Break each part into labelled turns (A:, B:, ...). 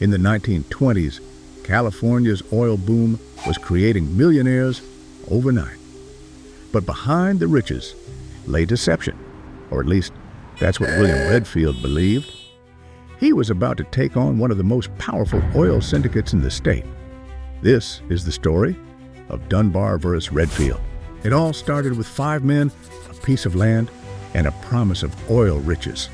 A: In the 1920s, California's oil boom was creating millionaires overnight. But behind the riches lay deception, or at least that's what William Redfield believed. He was about to take on one of the most powerful oil syndicates in the state. This is the story of Dunbar versus Redfield. It all started with 5 men, a piece of land, and a promise of oil riches.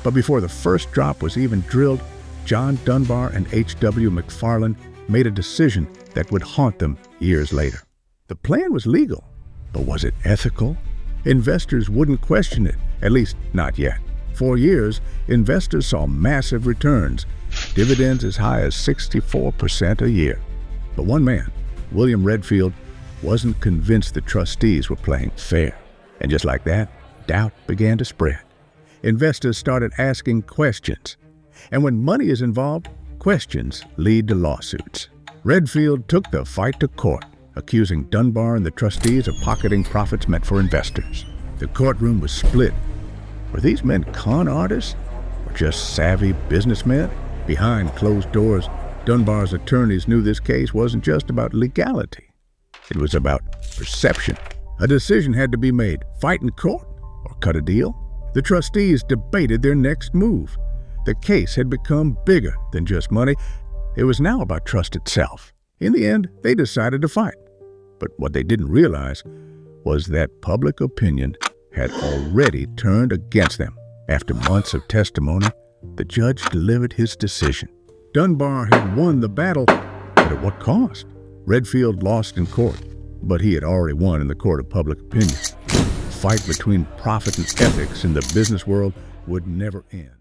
A: But before the first drop was even drilled, John Dunbar and H.W. McFarland made a decision that would haunt them years later. The plan was legal, but was it ethical? Investors wouldn't question it, at least not yet. For years, investors saw massive returns, dividends as high as 64% a year. But one man, William Redfield, wasn't convinced the trustees were playing fair. And just like that, doubt began to spread. Investors started asking questions. And when money is involved, questions lead to lawsuits. Redfield took the fight to court, accusing Dunbar and the trustees of pocketing profits meant for investors. The courtroom was split. Were these men con artists or just savvy businessmen? Behind closed doors, Dunbar's attorneys knew this case wasn't just about legality. It was about perception. A decision had to be made: fight in court or cut a deal. The trustees debated their next move. The case had become bigger than just money. It was now about trust itself. In the end, they decided to fight. But what they didn't realize was that public opinion had already turned against them. After months of testimony, the judge delivered his decision. Dunbar had won the battle, but at what cost? Redfield lost in court, but he had already won in the court of public opinion. The fight between profit and ethics in the business world would never end.